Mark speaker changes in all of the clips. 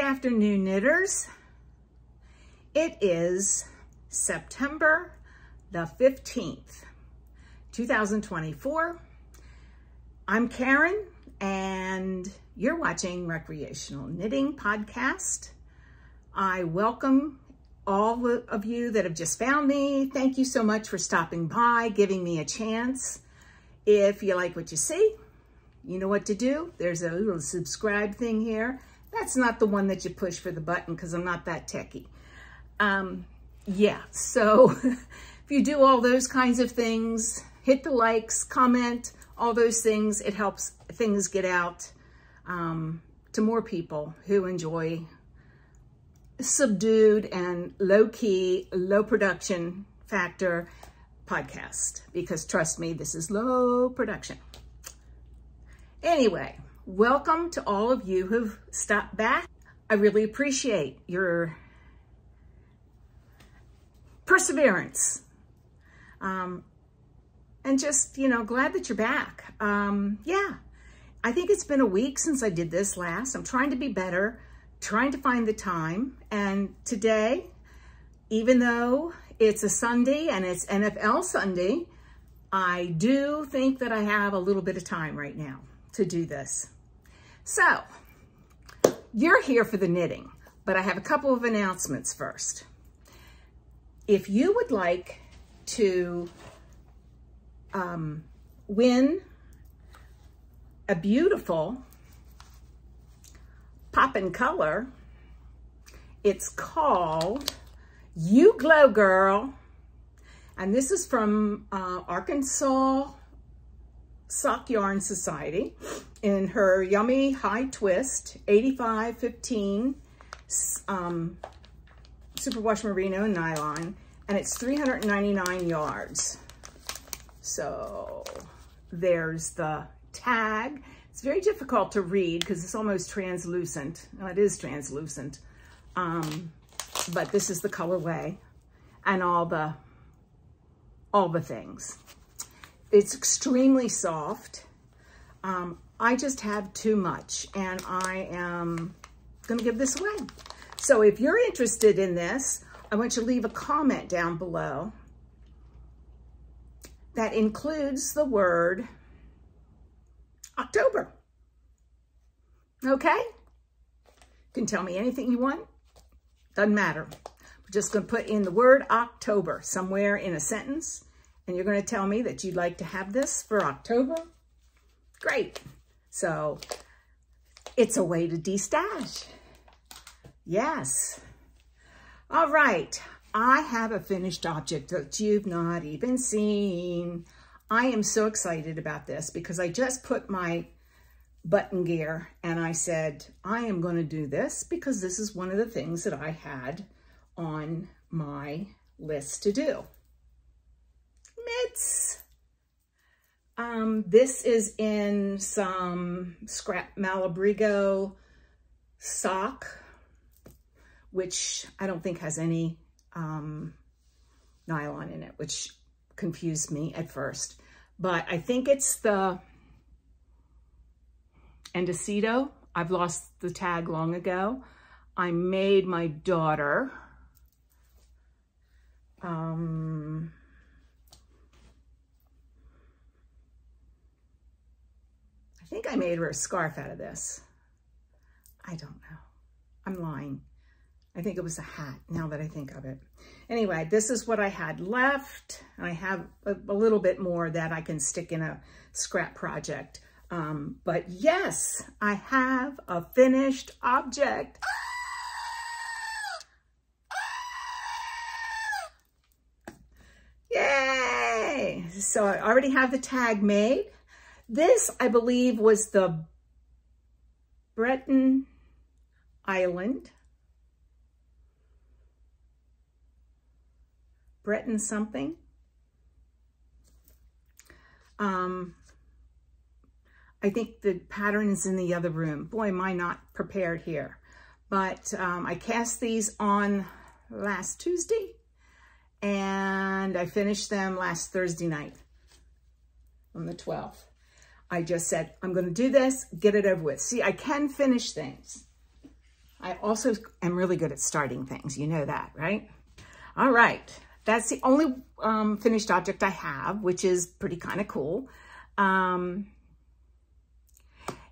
Speaker 1: afternoon, knitters. It is September the 15th, 2024. I'm Karen, and you're watching Recreational Knitting Podcast. I welcome all of you that have just found me. Thank you so much for stopping by, giving me a chance. If you like what you see, you know what to do. There's a little subscribe thing here. That's not the one that you push for the button because I'm not that techie. Yeah, so if you do all those kinds of things, hit the likes, comment, all those things, it helps things get out to more people who enjoy subdued and low-key, low production factor podcast, because trust me, this is low production. Anyway, welcome to all of you who've stopped back. I really appreciate your perseverance. And just, glad that you're back. Yeah, I think it's been a week since I did this last. I'm trying to be better, trying to find the time. And today, even though it's a Sunday and it's NFL Sunday, I do think that I have a little bit of time right now to do this. So, you're here for the knitting, but I have a couple of announcements first. If you would like to win a beautiful poppin' color, it's called You Glow Girl, and this is from Arkansas Sock Yarn Society in her Yummy High Twist 8515 superwash merino and nylon, and it's 399 yards. So there's the tag. It's very difficult to read because it's almost translucent. Well, it is translucent, but this is the colorway and all the things. It's extremely soft. I just have too much, and I am gonna give this away. So if you're interested in this, I want you to leave a comment down below that includes the word October. Okay? You can tell me anything you want. Doesn't matter. We're just going to put in the word October somewhere in a sentence, and you're going to tell me that you'd like to have this for October. Great. So it's a way to de-stash. Yes. All right. I have a finished object that you've not even seen. I am so excited about this because I just put my button gear and I said, I am going to do this because this is one of the things that I had on my list to do. Mitts. This is in some scrap Malabrigo sock, which I don't think has any nylon in it, which confused me at first. But I think it's the Endocito. I've lost the tag long ago. I made my daughter I think I made her a scarf out of this. I don't know. I'm lying. I think it was a hat, now that I think of it. Anyway, this is what I had left. I have a little bit more that I can stick in a scrap project. But yes, I have a finished object. Yay! So I already have the tag made. This, I believe, was the Breton Island. Breton something. I think the pattern is in the other room. Boy, am I not prepared here. But I cast these on last Tuesday, and I finished them last Thursday night on the 12th. I just said, I'm going to do this, get it over with. See, I can finish things. I also am really good at starting things. You know that, right? All right. That's the only finished object I have, which is pretty kind of cool.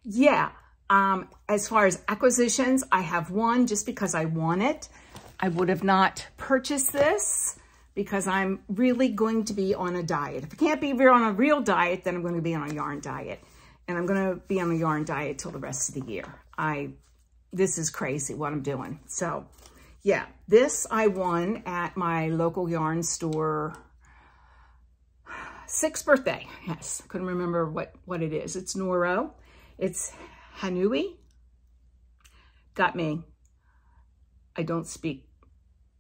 Speaker 1: Yeah. As far as acquisitions, I have one just because I want it. I would have not purchased this because I'm really going to be on a diet. If I can't be on a real diet, then I'm going to be on a yarn diet. And I'm going to be on a yarn diet till the rest of the year. This is crazy what I'm doing. So yeah, this I won at my local yarn store 6th birthday. Yes, I couldn't remember what it is. It's Noro. It's Hanui. Got me. I don't speak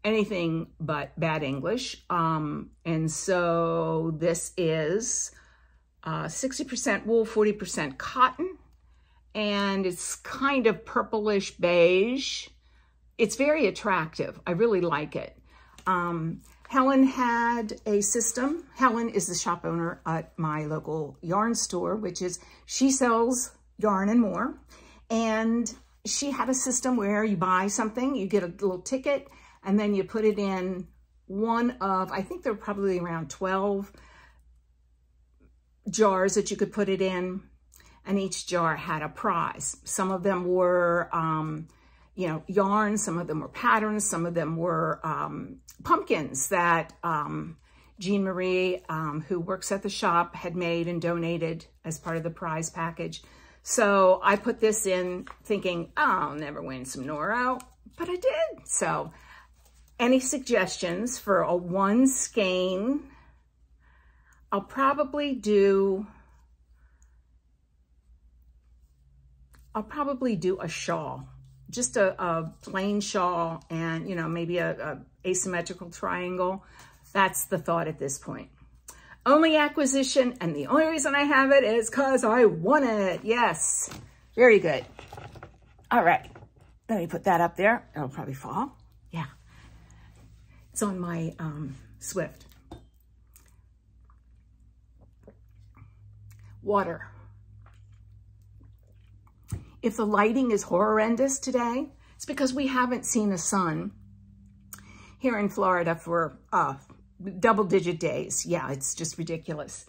Speaker 1: anything but bad English. And so this is 60% wool, 40% cotton. And it's kind of purplish beige. It's very attractive. I really like it. Helen had a system. Helen is the shop owner at my local yarn store, which is, she sells yarn and more. And she had a system where you buy something, you get a little ticket, and then you put it in one of, I think there were probably around 12 jars that you could put it in. And each jar had a prize. Some of them were, you know, yarn. Some of them were patterns. Some of them were pumpkins that Jean Marie, who works at the shop, had made and donated as part of the prize package. So I put this in thinking, oh, I'll never win some Noro, but I did. So any suggestions for a one skein? I'll probably do a shawl, just a plain shawl and, you know, maybe a asymmetrical triangle. That's the thought at this point. Only acquisition, and the only reason I have it is because I want it. Yes, very good. All right, let me put that up there. It'll probably fall. Yeah, it's on my Swift. Water. If the lighting is horrendous today, it's because we haven't seen a sun here in Florida for double-digit days. Yeah, it's just ridiculous.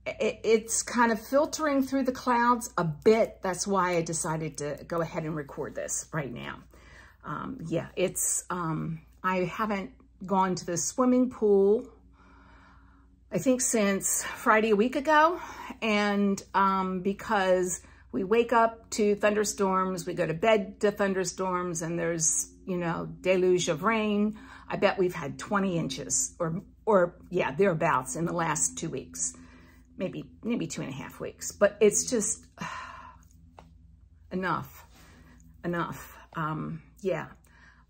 Speaker 1: It's kind of filtering through the clouds a bit. That's why I decided to go ahead and record this right now. Yeah, it's, I haven't gone to the swimming pool, I think since Friday a week ago. And because we wake up to thunderstorms, we go to bed to thunderstorms, and there's, you know, deluge of rain. I bet we've had 20 inches or yeah, thereabouts in the last 2 weeks, maybe 2.5 weeks. But it's just enough. Yeah,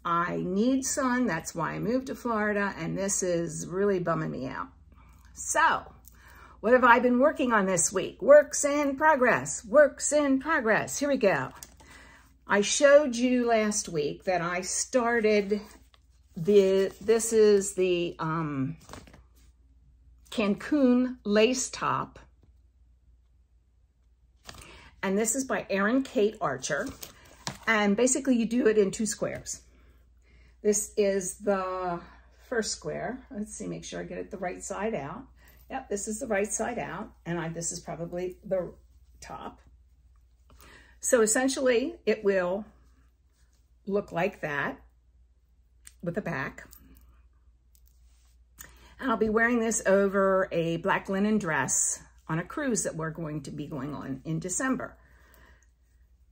Speaker 1: I need sun. That's why I moved to Florida, and this is really bumming me out. So, what have I been working on this week? Works in progress, works in progress. Here we go. I showed you last week that I started this is the Cancun lace top. And this is by Erin Kate Archer. And basically you do it in 2 squares. This is the first square. Let's see, make sure I get it the right side out. Yep, this is the right side out, and this is probably the top. So essentially, it will look like that with the back. And I'll be wearing this over a black linen dress on a cruise that we're going to be going on in December.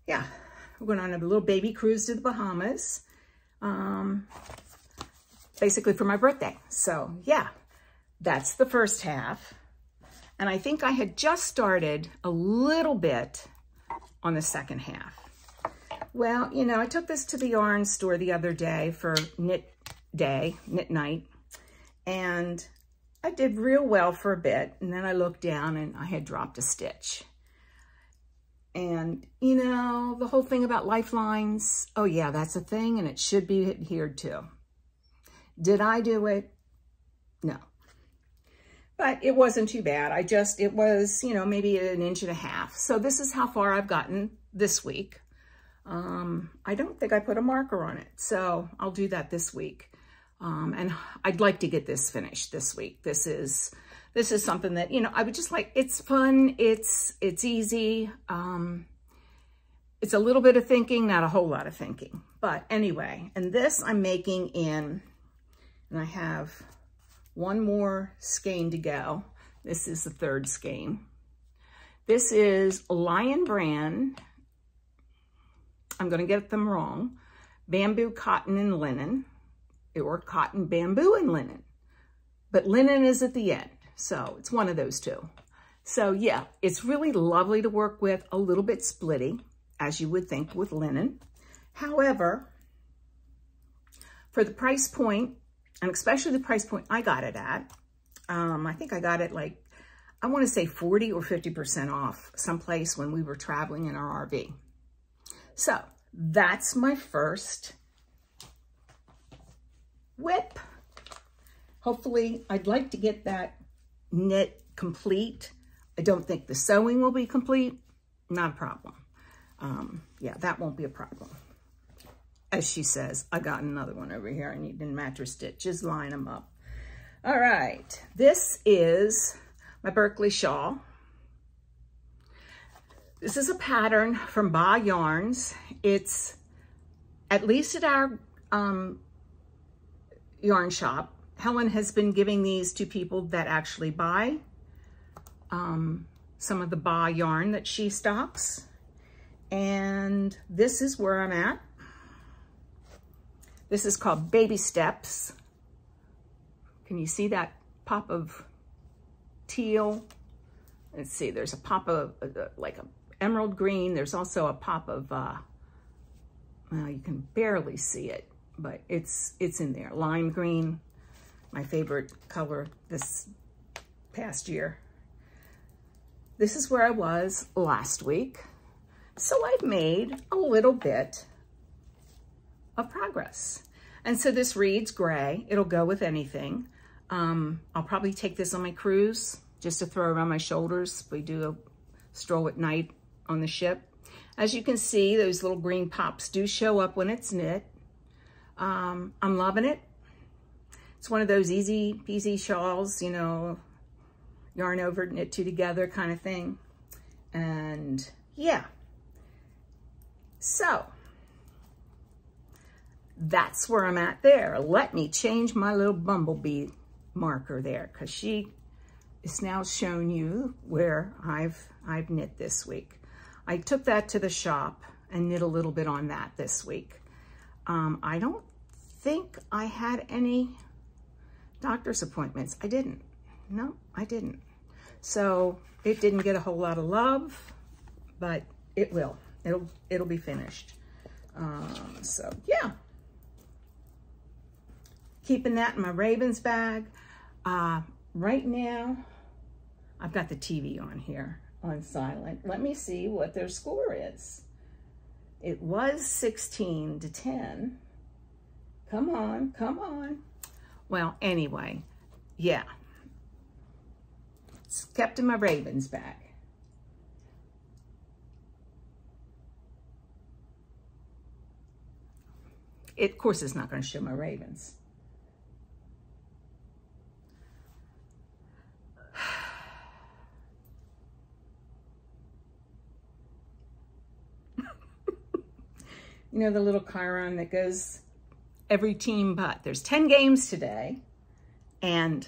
Speaker 1: Yeah, we're going on a little baby cruise to the Bahamas, basically for my birthday. So yeah. That's the first half. And I think I had just started a little bit on the second half. Well, you know, I took this to the yarn store the other day for knit night. And I did real well for a bit. And then I looked down and I had dropped a stitch. And, you know, the whole thing about lifelines, oh yeah, that's a thing and it should be adhered to. Did I do it? No. But it wasn't too bad. It was, you know, maybe 1.5 inches. So this is how far I've gotten this week. I don't think I put a marker on it, so I'll do that this week. And I'd like to get this finished this week. This is something that, you know, I would just like, it's fun, it's easy. It's a little bit of thinking, not a whole lot of thinking. But anyway, and this I'm making in, and I have one more skein to go. This is the third skein. This is Lion Brand. I'm going to get them wrong. Bamboo, cotton, and linen. Or cotton, bamboo, and linen. But linen is at the end. So it's one of those two. So yeah, it's really lovely to work with, a little bit splitty, as you would think with linen. However, for the price point, and especially the price point I got it at, I think I got it like, I want to say 40 or 50% off someplace when we were traveling in our RV. So that's my first whip. Hopefully, I'd like to get that knit complete. I don't think the sewing will be complete. Not a problem. Yeah, that won't be a problem. As she says, I got another one over here. I need to match her stitches, line them up. All right, this is my Berkeley shawl. This is a pattern from Ba Yarns. It's, at least at our yarn shop, Helen has been giving these to people that actually buy some of the Ba yarn that she stocks. And this is where I'm at. This is called Baby Steps. Can you see that pop of teal? Let's see, there's a pop of like a emerald green. There's also a pop of, well, you can barely see it, but it's in there. Lime green, my favorite color this past year. This is where I was last week. So I've made a little bit of progress. And so this reads gray. It'll go with anything. I'll probably take this on my cruise just to throw around my shoulders. We do a stroll at night on the ship. As you can see, those little green pops do show up when it's knit. I'm loving it. It's one of those easy peasy shawls, you know, yarn over, knit two together kind of thing. And yeah. So that's where I'm at there. Let me change my little bumblebee marker there, because she is now showing you where I've knit this week. I took that to the shop and knit a little bit on that this week. I don't think I had any doctor's appointments. I didn't. No, I didn't. So it didn't get a whole lot of love, but it will. It'll be finished. So yeah. Keeping that in my Ravens bag. Right now, I've got the TV on here on silent. Let me see what their score is. It was 16-10. Come on, come on. Well, anyway, yeah. It's kept in my Ravens bag. It, of course, it's not going to show my Ravens. You know, the little chyron that goes every team but. There's 10 games today, and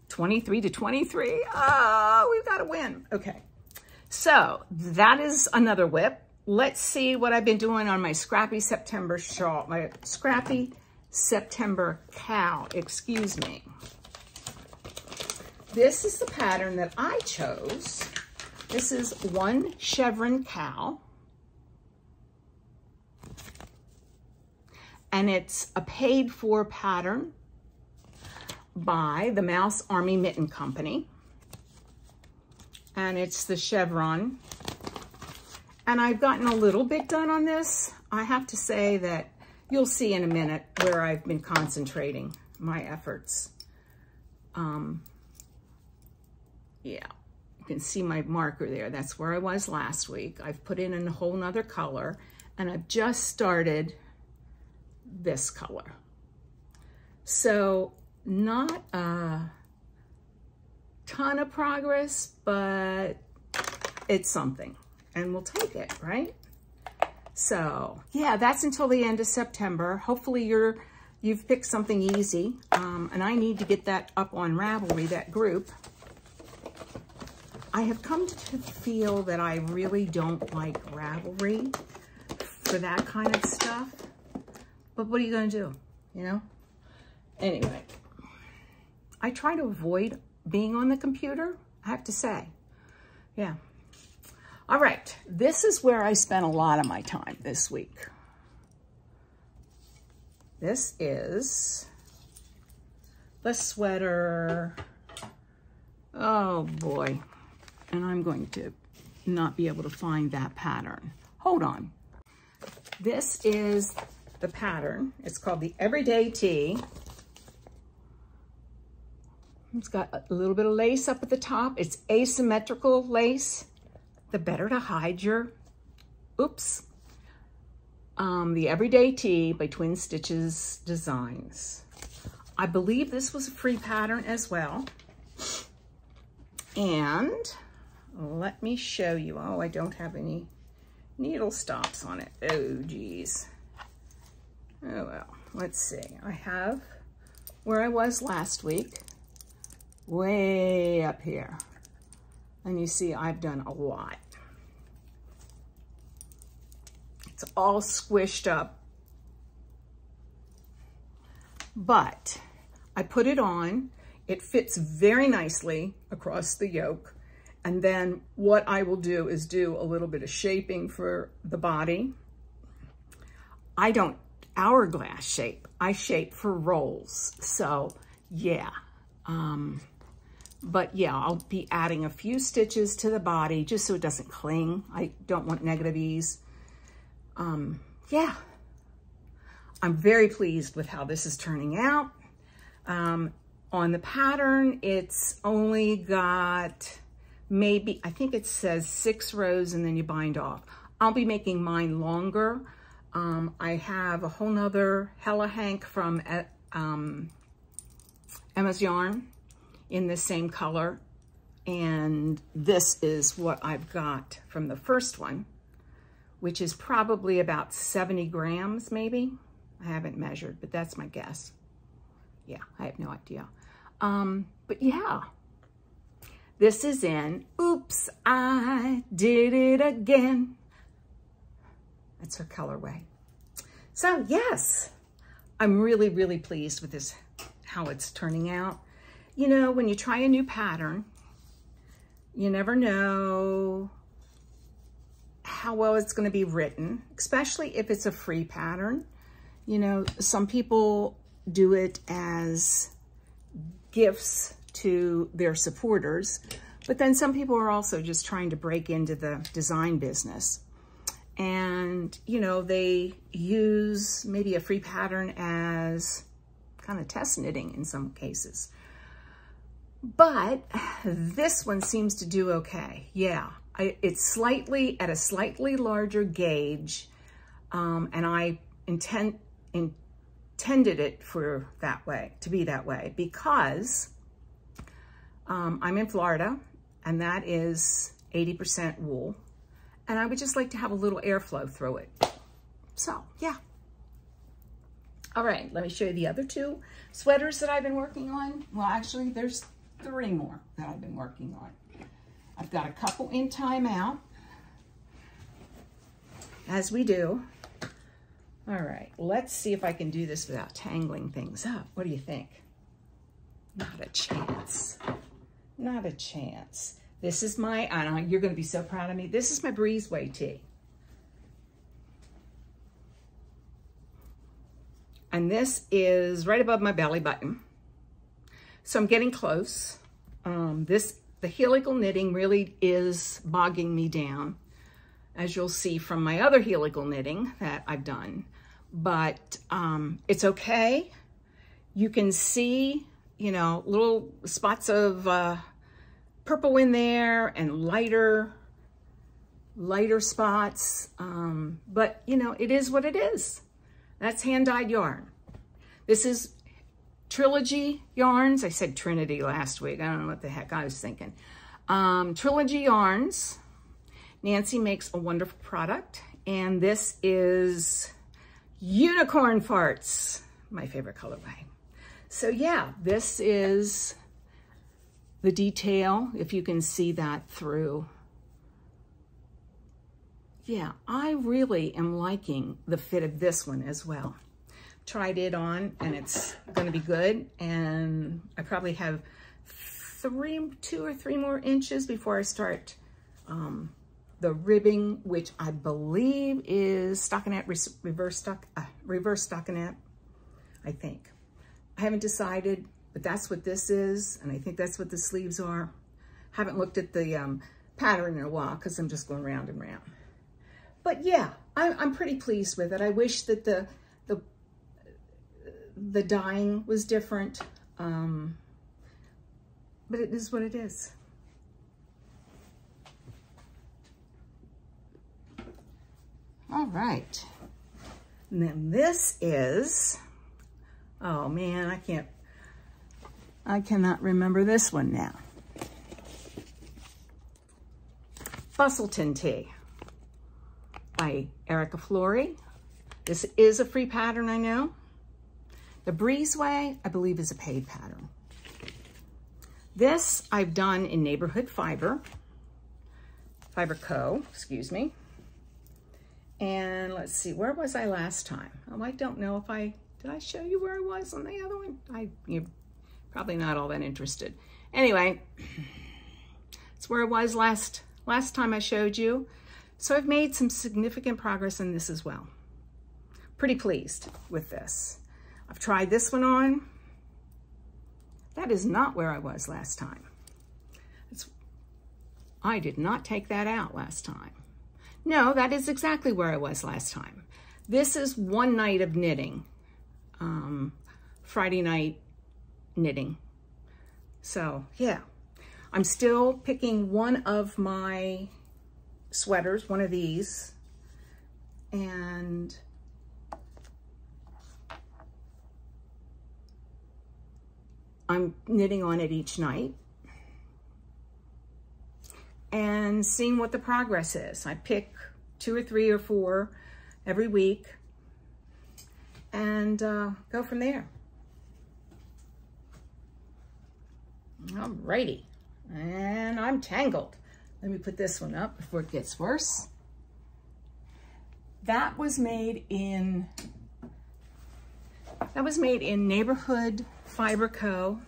Speaker 1: 23-23. Oh, we've got to win. Okay. So that is another whip. Let's see what I've been doing on my Scrappy September shawl, my Scrappy September Cow, excuse me. This is the pattern that I chose. This is one chevron cow. And it's a paid-for pattern by the Mouse Army Mitten Company. And it's the chevron. And I've gotten a little bit done on this. I have to say that you'll see in a minute where I've been concentrating my efforts. Yeah, You can see my marker there. That's where I was last week. I've put in a whole nother color, and I've just started this color. So not a ton of progress, but it's something, and we'll take it, right? So yeah, that's until the end of September. Hopefully you've picked something easy, and I need to get that up on Ravelry, that group. I have come to feel that I really don't like Ravelry for that kind of stuff, but what are you gonna do, you know? Anyway, I try to avoid being on the computer, I have to say. Yeah. All right, this is where I spent a lot of my time this week. This is the sweater. Oh boy. And I'm going to not be able to find that pattern. Hold on. This is the pattern. It's called the Everyday Tee. It's got a little bit of lace up at the top. It's asymmetrical lace. The better to hide your, oops. The Everyday Tee by Twin Stitches Designs. I believe this was a free pattern as well. And let me show you. Oh, I don't have any needle stops on it. Oh, geez. Oh, well, let's see. I have where I was last week, way up here. And you see, I've done a lot. It's all squished up. But I put it on. It fits very nicely across the yoke. And then what I will do is do a little bit of shaping for the body. I don't hourglass shape. I shape for rolls. So yeah. But yeah, I'll be adding a few stitches to the body just so it doesn't cling. I don't want negative ease. Yeah. I'm very pleased with how this is turning out. On the pattern, it's only got maybe, I think it says 6 rows and then you bind off. I'll be making mine longer. I have a whole nother Hella Hank from Emma's Yarn in the same color. And this is what I've got from the first one, which is probably about 70 grams maybe. I haven't measured, but that's my guess. Yeah, I have no idea. But yeah, this is in Oops, I Did It Again. That's her colorway. So yes, I'm really, really pleased with this, how it's turning out. You know, when you try a new pattern, you never know how well it's going to be written, especially if it's a free pattern. You know, some people do it as gifts to their supporters, but then some people are also just trying to break into the design business. And, you know, they use maybe a free pattern as kind of test knitting in some cases. But this one seems to do okay. Yeah, it's slightly at a slightly larger gauge, and I intended it for that way, to be that way, because I'm in Florida, and that is 80% wool, and I would just like to have a little airflow through it. So yeah. All right, let me show you the other 2 sweaters that I've been working on. Well, actually, there's 3 more that I've been working on. I've got a couple in timeout, as we do. All right, let's see if I can do this without tangling things up. What do you think? Not a chance. Not a chance. This is my, I know you're going to be so proud of me. This is my Breezeway tee. And this is right above my belly button. So I'm getting close. The helical knitting really is bogging me down, as you'll see from my other helical knitting that I've done. But it's okay. You can see, you know, little spots of purple in there and lighter spots. But you know, it is what it is. That's hand-dyed yarn. This is Trilogy Yarns. I said Trinity last week. I don't know what the heck I was thinking. Trilogy Yarns. Nancy makes a wonderful product. And this is Unicorn Farts, my favorite colorway. So yeah, this is the detail, if you can see that through. Yeah, I really am liking the fit of this one as well. Tried it on and it's going to be good. And I probably have 2 or 3 more inches before I start the ribbing, which I believe is stockinette, reverse stockinette, I think. I haven't decided, but that's what this is. And I think that's what the sleeves are. Haven't looked at the pattern in a while because I'm just going round and round. But yeah, I'm pretty pleased with it. I wish that the dyeing was different, but it is what it is. All right, and then this is, oh man, I cannot remember this one now. Bustleton Tea by Erica Flory. This is a free pattern, I know. The Breezeway, I believe, is a paid pattern. This I've done in Neighborhood Fiber Co., excuse me. And let's see, where was I last time? Oh, I don't know if did I show you where I was on the other one? You're probably not all that interested. Anyway, it's where I was last time I showed you. So I've made some significant progress in this as well. Pretty pleased with this. I've tried this one on. That is not where I was last time. I did not take that out last time. No, that is exactly where I was last time. This is one night of knitting, Friday night knitting. So yeah, I'm still picking one of my sweaters, one of these, and I'm knitting on it each night and seeing what the progress is. I pick 2 or 3 or 4 every week and go from there. Alrighty, and I'm tangled. Let me put this one up before it gets worse. That was made in Neighborhood Fiber Co.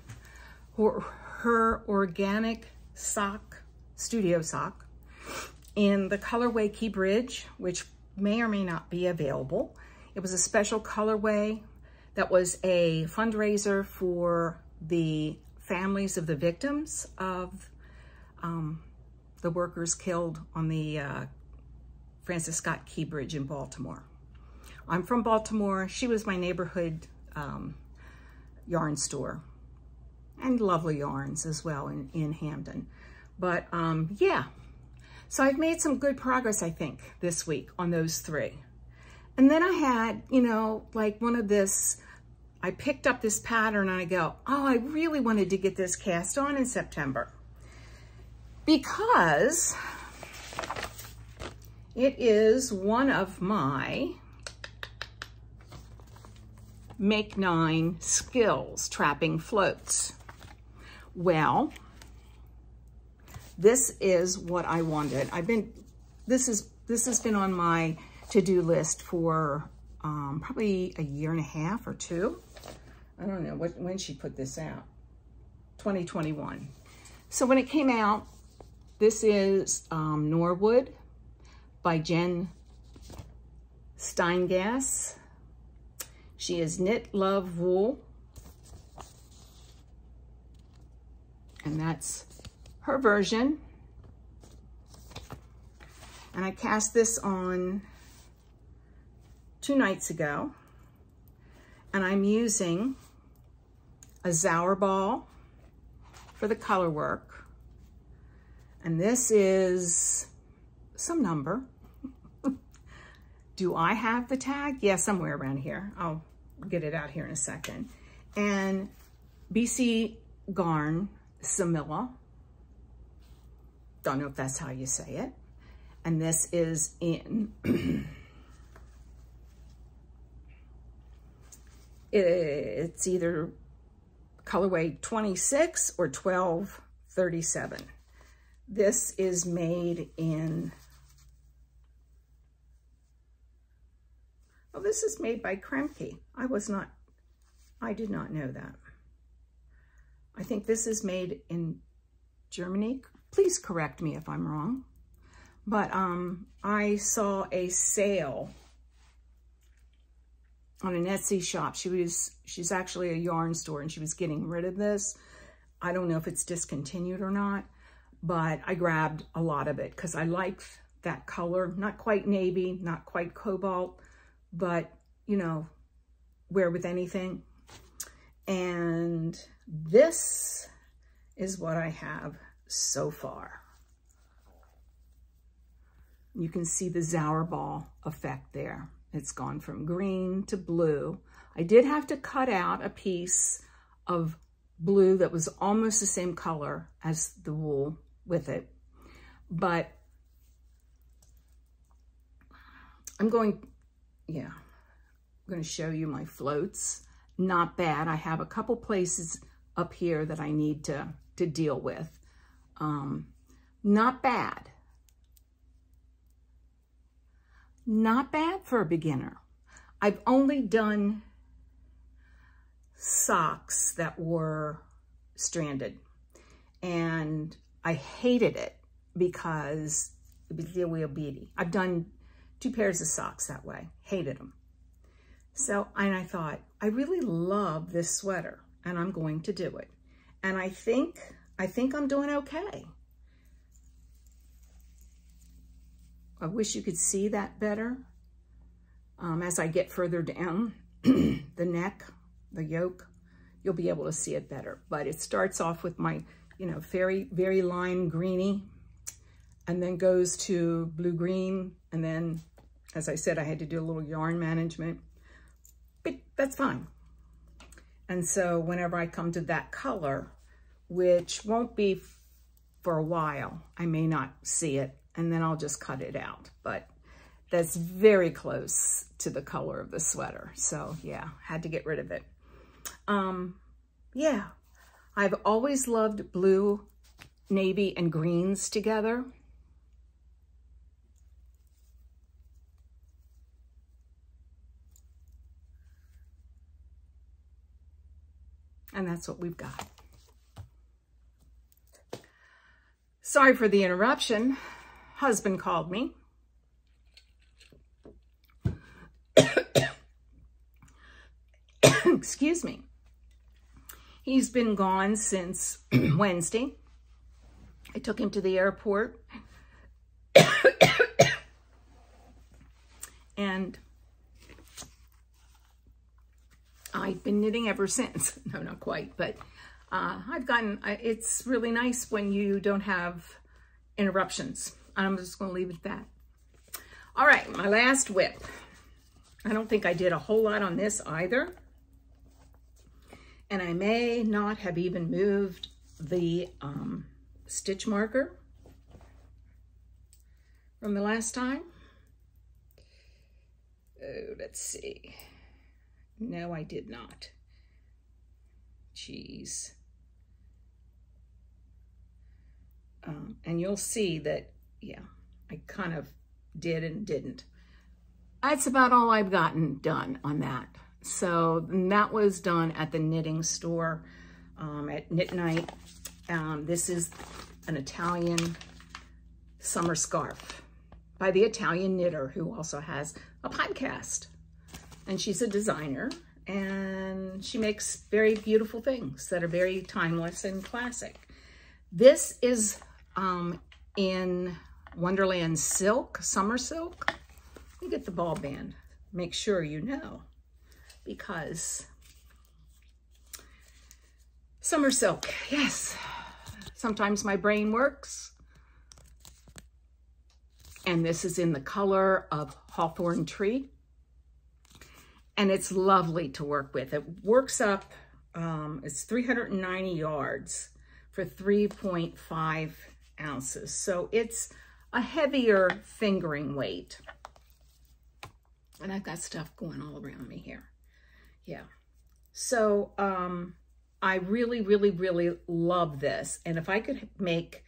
Speaker 1: Her organic sock, studio sock, in the colorway Key Bridge, which may or may not be available. It was a special colorway that was a fundraiser for the families of the victims of the workers killed on the Francis Scott Key Bridge in Baltimore. I'm from Baltimore. She was my neighborhood yarn store, and lovely yarns as well in Hamden. But yeah, so I've made some good progress, I think, this week on those 3. And then I had, you know, like one of this, I picked up this pattern and I go, oh, I really wanted to get this cast on in September because it is one of my MakeN skills, trapping floats. Well, this is what I wanted. This has been on my to-do list for probably a year and a half or 2. I don't know when she put this out. 2021. So when it came out, this is Norwood by Jen Steingass. She is Knit Love Wool. And that's her version. And I cast this on 2 nights ago. And I'm using a Zower ball for the color work. And this is some number. Do I have the tag? Yeah, somewhere around here. I'll get it out here in a second. And BC Garn Samilla. Don't know if that's how you say it. And this is in, it's either colorway 26 or 1237. This is made in, oh, this is made by Kremke. I did not know that. I think this is made in Germany. Please correct me if I'm wrong. But I saw a sale on an Etsy shop. She's actually a yarn store, and she was getting rid of this. I don't know if it's discontinued or not, but I grabbed a lot of it because I like that color. Not quite navy, not quite cobalt, but, you know, wear with anything. And this is what I have so far. You can see the Zauberball effect there. It's gone from green to blue. I did have to cut out a piece of blue that was almost the same color as the wool with it. But I'm going to show you my floats. Not bad. I have a couple places up here that I need to deal with. Not bad. Not bad for a beginner. I've only done socks that were stranded, and I hated it because it was real beady. I've done 2 pairs of socks that way, hated them. So, and I thought, I really love this sweater, and I'm going to do it. And I think I'm doing okay. I wish you could see that better. As I get further down the neck, the yoke, you'll be able to see it better. But it starts off with my, you know, very lime greeny, and then goes to blue-green. And then, as I said, I had to do a little yarn management, but that's fine. And so whenever I come to that color, which won't be for a while, I may not see it, and then I'll just cut it out. But that's very close to the color of the sweater. So yeah, had to get rid of it. Yeah, I've always loved blue, navy, and greens together. And that's what we've got. Sorry for the interruption. Husband called me. Excuse me. He's been gone since Wednesday. I took him to the airport. And I've been knitting ever since. No, not quite, but it's really nice when you don't have interruptions. I'm just going to leave it at that. All right, my last whip. I don't think I did a whole lot on this either. And I may not have even moved the stitch marker from the last time. Oh, let's see. No, I did not. Jeez. And you'll see that, yeah, I kind of did and didn't. That's about all I've gotten done on that. So that was done at the knitting store at Knit Night. This is an Italian summer scarf by the Italian knitter who also has a podcast. And she's a designer, and she makes very beautiful things that are very timeless and classic. This is in Wonderland Silk, Summer Silk. Let me get the ball band. Make sure you know, because Summer Silk, yes. Sometimes my brain works, And this is in the color of Hawthorn Tree. And it's lovely to work with. It works up, it's 390 yards for 3.5 ounces. So it's a heavier fingering weight. And I've got stuff going all around me here. Yeah. So I really, really, really love this. And if I could make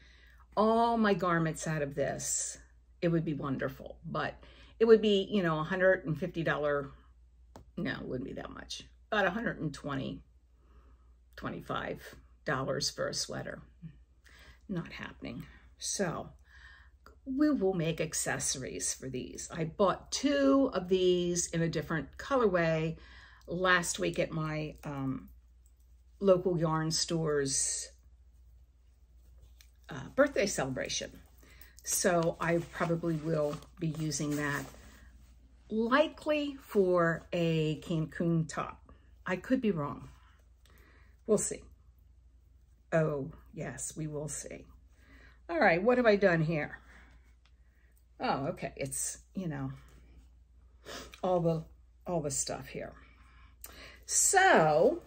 Speaker 1: all my garments out of this, it would be wonderful. But it would be, you know, $150. No, it wouldn't be that much. About $120, $25 for a sweater. Not happening. So we will make accessories for these. I bought 2 of these in a different colorway last week at my local yarn store's birthday celebration. So I probably will be using that, likely for a Cancun top. I could be wrong. We'll see. Oh, yes, we will see. All right, what have I done here? Oh, okay, it's, you know, all the stuff here. So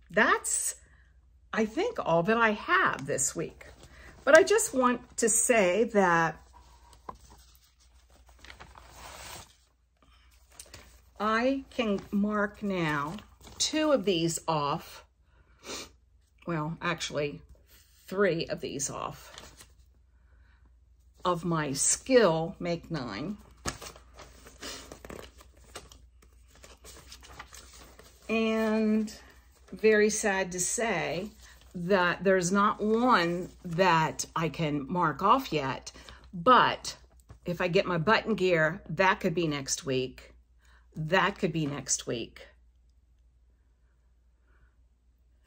Speaker 1: that's, I think, all that I have this week. But I just want to say that I can mark now 2 of these off. Well, actually 3 of these off of my skill MakeN. And very sad to say that there's not one that I can mark off yet, but if I get my button gear, that could be next week. That could be next week.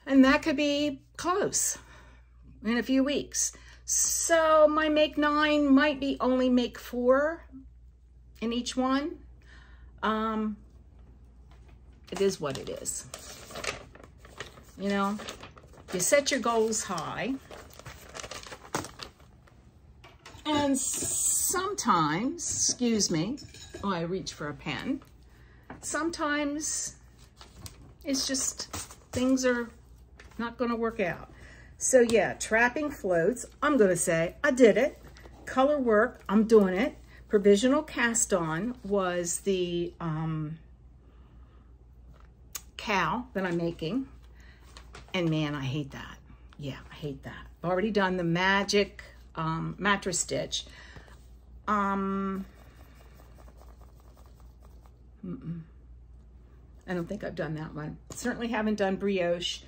Speaker 1: And that could be close in a few weeks. So my MakeN might be only make 4 in each one. It is what it is. You know, you set your goals high. And sometimes, excuse me, oh, I reach for a pen. Sometimes it's just things are not going to work out. So yeah, trapping floats, I'm going to say I did it. Color work, I'm doing it. Provisional cast on was the cow that I'm making. And man, I hate that. Yeah, I hate that. I've already done the magic mattress stitch. I don't think I've done that one. Certainly haven't done brioche.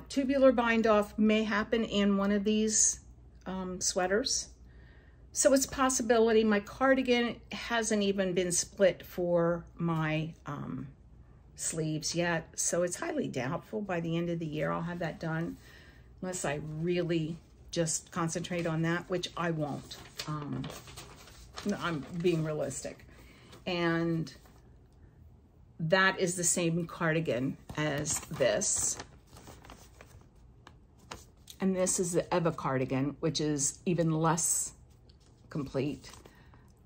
Speaker 1: Tubular bind off may happen in one of these sweaters. So it's a possibility. My cardigan hasn't even been split for my sleeves yet. So it's highly doubtful by the end of the year I'll have that done, unless I really just concentrate on that, which I won't. I'm being realistic. And that is the same cardigan as this. And this is the Eva cardigan, which is even less complete.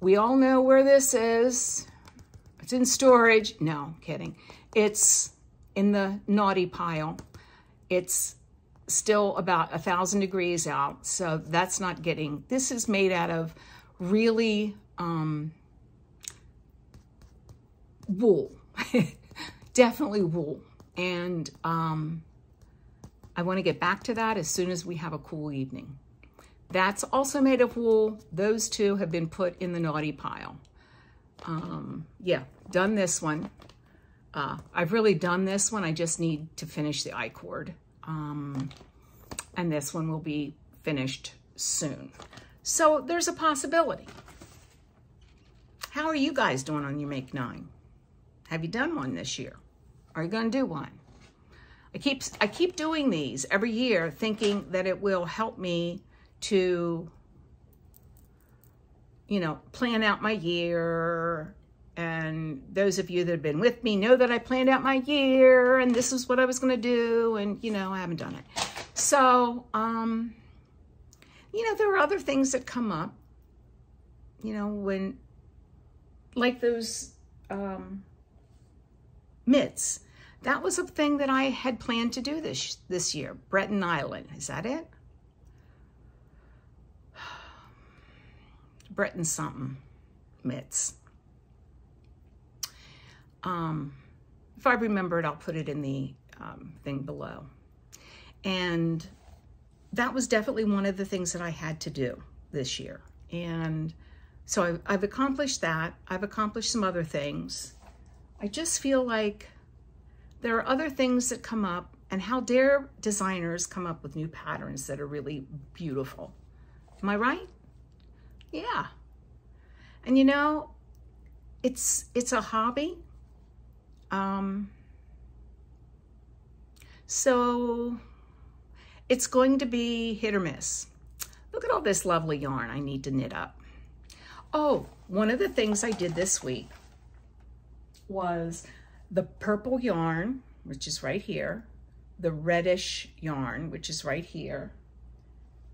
Speaker 1: We all know where this is. It's in storage. No, kidding. It's in the naughty pile. It's still about 1,000 degrees out, so that's not getting, this is made out of really wool. Definitely wool. And I want to get back to that as soon as we have a cool evening. That's also made of wool. Those 2 have been put in the naughty pile. Yeah, done this one. I've really done this one. I just need to finish the I-cord. And this one will be finished soon. So there's a possibility. How are you guys doing on your MakeN? Have you done one this year? Are you going to do one? I keep doing these every year thinking that it will help me to, you know, plan out my year. And those of you that have been with me know that I planned out my year and this is what I was going to do. And, you know, I haven't done it. So, you know, there are other things that come up. you know, when, like those mitts. That was a thing that I had planned to do this year. Breton Island, is that it? Breton something mitts. If I remember it, I'll put it in the thing below. And that was definitely one of the things that I had to do this year. And so I've accomplished that. I've accomplished some other things. I just feel like there are other things that come up, and how dare designers come up with new patterns that are really beautiful. Am I right? Yeah. And you know, it's a hobby. So it's going to be hit or miss. Look at all this lovely yarn I need to knit up. Oh, one of the things I did this week was the purple yarn, which is right here, the reddish yarn, which is right here,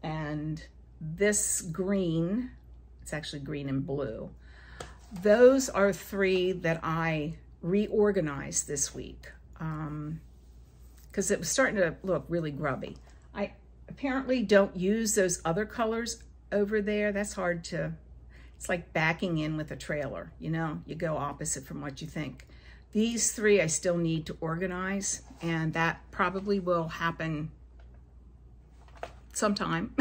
Speaker 1: and this green, it's actually green and blue. Those are 3 that I reorganized this week because it was starting to look really grubby. I apparently don't use those other colors over there. That's hard to, it's like backing in with a trailer, you know, you go opposite from what you think. These 3 I still need to organize, and that probably will happen sometime.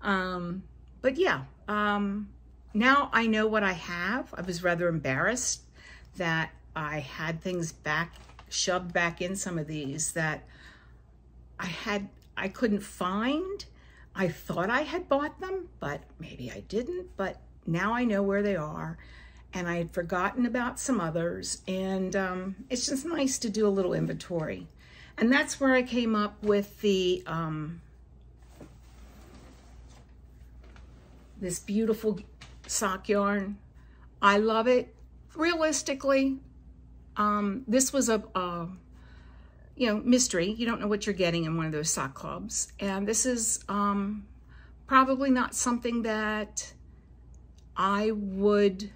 Speaker 1: But yeah, now I know what I have. I was rather embarrassed that I had things shoved back in some of these that I couldn't find. I thought I had bought them, but maybe I didn't, but now I know where they are. And I had forgotten about some others, and it's just nice to do a little inventory. And that's where I came up with the this beautiful sock yarn. I love it. Realistically, this was a you know, mystery. You don't know what you're getting in one of those sock clubs, and this is probably not something that I would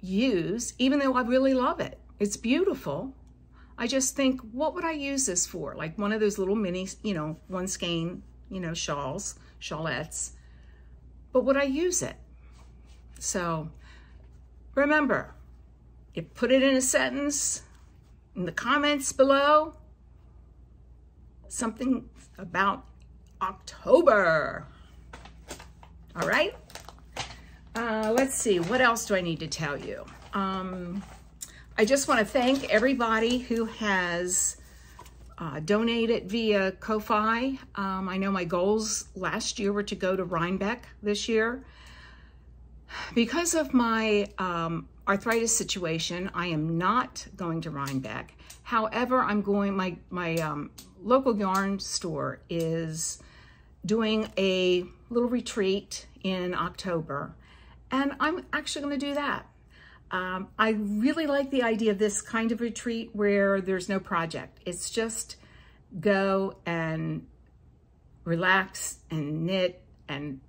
Speaker 1: use, even though I really love it. It's beautiful. I just think, what would I use this for? Like one of those little mini, you know, one skein, you know, shawls, shawlettes. But would I use it? So remember, you put it in a sentence in the comments below, something about October. All right. Let's see, what else do I need to tell you? I just want to thank everybody who has donated via Ko-Fi. I know my goals last year were to go to Rhinebeck this year. Because of my arthritis situation, I am not going to Rhinebeck. However, I'm going, my local yarn store is doing a little retreat in October. And I'm actually going to do that. I really like the idea of this kind of retreat where there's no project. It's just go and relax and knit and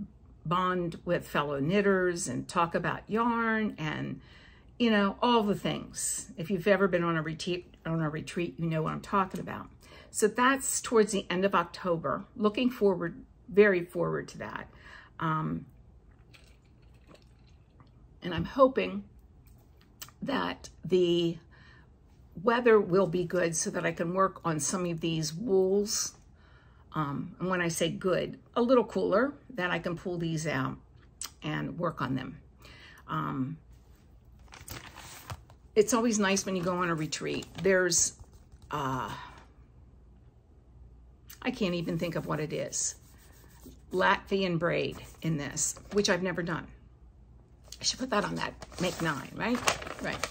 Speaker 1: bond with fellow knitters and talk about yarn and, you know, all the things. If you've ever been on a retreat, you know what I'm talking about. So that's towards the end of October. Looking forward, very forward to that. And I'm hoping that the weather will be good so that I can work on some of these wools. And when I say good, a little cooler, that I can pull these out and work on them. It's always nice when you go on a retreat. There's, I can't even think of what it is. Latvian braid in this, which I've never done. I should put that on that MakeN, right? Right.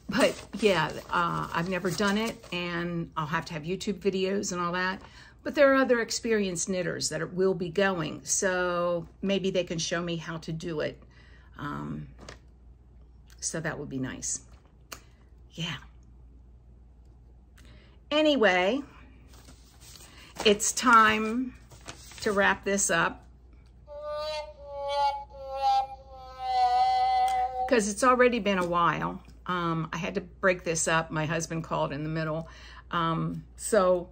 Speaker 1: But yeah, I've never done it, and I'll have to have YouTube videos and all that. But there are other experienced knitters that will be going, so maybe they can show me how to do it. So that would be nice. Yeah. Anyway, it's time to wrap this up. because it's already been a while. I had to break this up. My husband called in the middle. So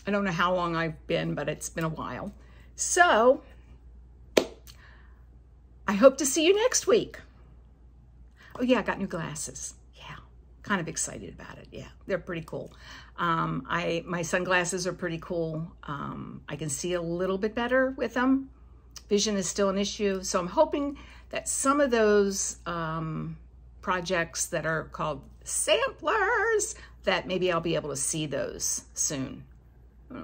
Speaker 1: I don't know how long I've been, but it's been a while. So I hope to see you next week. Oh yeah, I got new glasses. Yeah, kind of excited about it. Yeah, they're pretty cool. My sunglasses are pretty cool. I can see a little bit better with them. Vision is still an issue. So I'm hoping that some of those projects that are called samplers, that maybe I'll be able to see those soon. I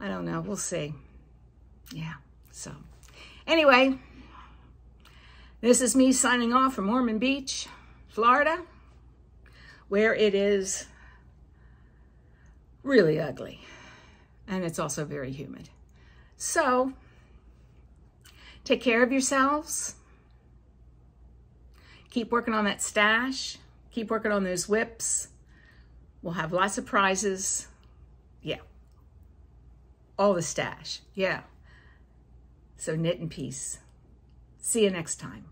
Speaker 1: don't know. We'll see. Yeah. So anyway, this is me signing off from Ormond Beach, Florida, where it is really ugly. And it's also very humid. So take care of yourselves. Keep working on that stash. Keep working on those whips. We'll have lots of prizes. Yeah. All the stash. Yeah. So knit in peace. See you next time.